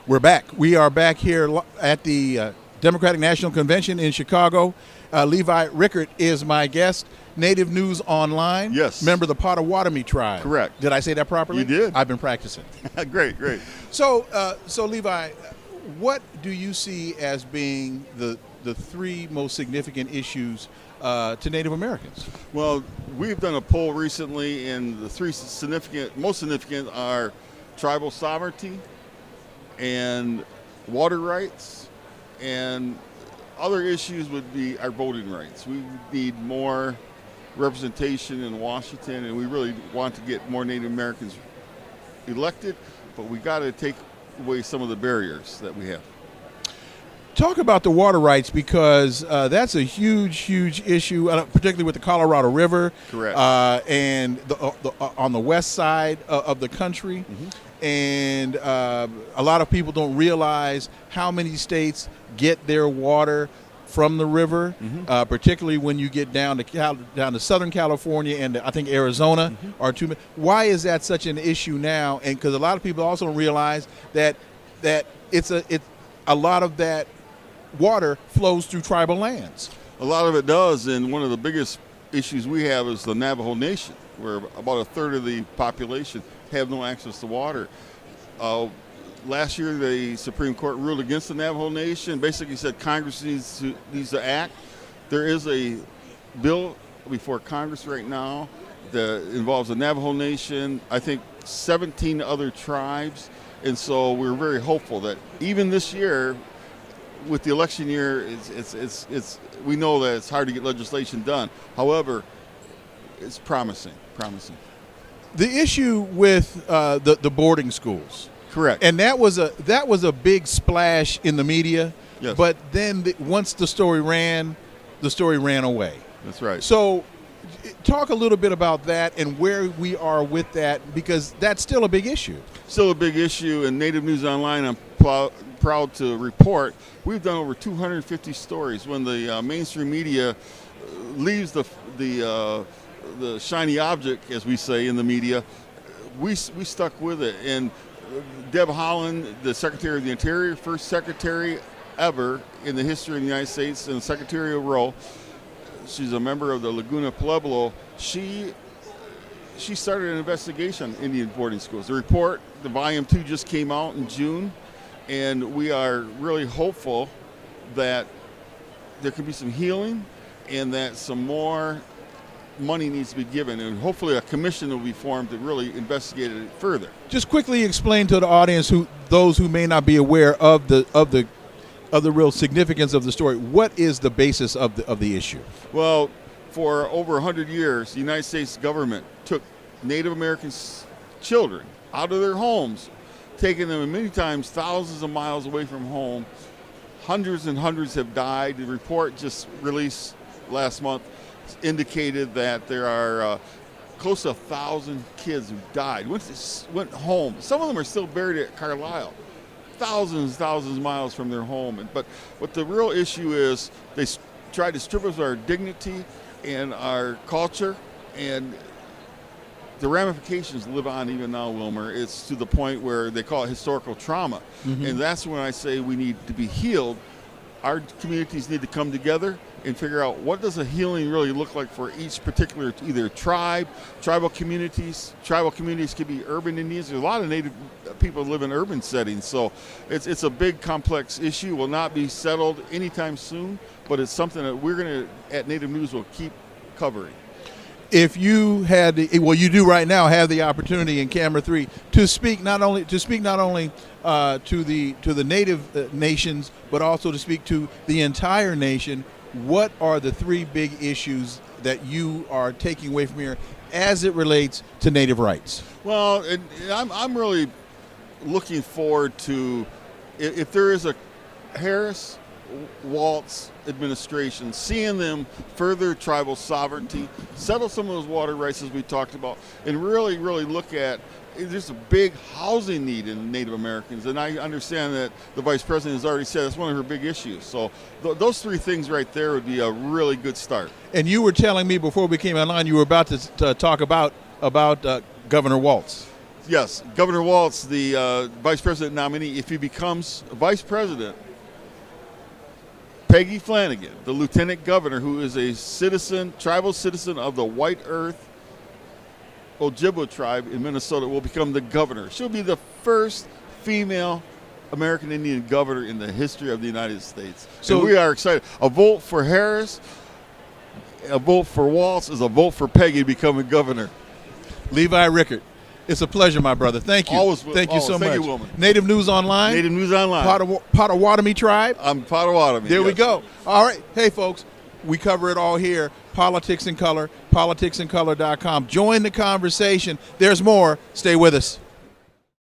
We're back. We are back here at the Democratic National Convention in Chicago. Levi Rickert is my guest. Native News Online. Yes. Member of the Potawatomi tribe. Correct. Did I say that properly? You did. I've been practicing. Great. So Levi, what do you see as being the three most significant issues to Native Americans? Well, we've done a poll recently, and the three most significant are tribal sovereignty and water rights, and other issues would be our voting rights. We need more representation in Washington, and we really want to get more Native Americans elected, but we got to take away some of the barriers that we have. Talk about the water rights, because that's a huge issue, particularly with the Colorado River. Correct. And on the west side of the country. Mm-hmm. And a lot of people don't realize how many states get their water from the river, particularly when you get down to Southern California and I think Arizona are two. Why is that such an issue now? And because a lot of people also don't realize that it's a lot of that water flows through tribal lands. A lot of it does, and one of the biggest issues we have is the Navajo Nation, where about a third of the population have no access to water. Last year, the Supreme Court ruled against the Navajo Nation, basically said Congress needs to act. There is a bill before Congress right now that involves the Navajo Nation, I think 17 other tribes, and so we're very hopeful that even this year, with the election year, we know that it's hard to get legislation done. However, it's promising. The issue with the boarding schools. Correct. And that was a big splash in the media. Yes. But then once the story ran away. That's right. So talk a little bit about that and where we are with that, because that's still a big issue. Still a big issue, and Native News Online, I'm proud to report, we've done over 250 stories. When the mainstream media leaves the shiny object, as we say in the media, we stuck with it. And Deb Haaland, the Secretary of the Interior, first secretary ever in the history of the United States in the secretarial role, she's a member of the Laguna Pueblo. She started an investigation on Indian boarding schools. The report, the volume 2, just came out in June, and we are really hopeful that there can be some healing and that some more money needs to be given, and hopefully a commission will be formed to really investigate it further. Just quickly explain to the audience, those who may not be aware of the real significance of the story, what is the basis of the issue? Well, for over 100 years, the United States government took Native American children out of their homes, taking them many times thousands of miles away from home. Hundreds and hundreds have died. The report just released last month indicated that there are close to 1,000 kids who died, went home. Some of them are still buried at Carlisle, thousands of miles from their home. But what the real issue is, they tried to strip us of our dignity and our culture, and the ramifications live on even now, Wilmer. It's to the point where they call it historical trauma. And that's when I say we need to be healed. Our communities need to come together and figure out what does a healing really look like for each particular either tribal communities. Tribal communities could be urban Indians. There's a lot of Native people live in urban settings, so it's a big, complex issue. Will not be settled anytime soon, but it's something that we're going to, at Native News, will keep covering. If you had, you do right now have the opportunity in Camera 3 to speak not only to the Native nations, but also to speak to the entire nation. What are the three big issues that you are taking away from here as it relates to Native rights? Well, I'm really looking forward to, if there is a Harris Waltz administration, seeing them further tribal sovereignty, settle some of those water rights as we talked about, and really look at, there's a big housing need in Native Americans, and I understand that the Vice President has already said that's one of her big issues. So those three things right there would be a really good start. And you were telling me before we came online, you were about to talk about Governor Waltz. Yes, Governor Walz, the vice president nominee, if he becomes vice president, Peggy Flanagan, the lieutenant governor, who is a citizen, tribal citizen of the White Earth Ojibwa tribe in Minnesota, will become the governor. She'll be the first female American Indian governor in the history of the United States. So we are excited. A vote for Harris, a vote for Walz is a vote for Peggy becoming governor. Levi Rickert, it's a pleasure, my brother. Thank you. Thank you so much. Thank you, woman. Native News Online. Native News Online. Potawatomi tribe. I'm Potawatomi. There we go. All right. Hey, folks, we cover it all here. Politics in Color, politicsincolor.com. Join the conversation. There's more. Stay with us.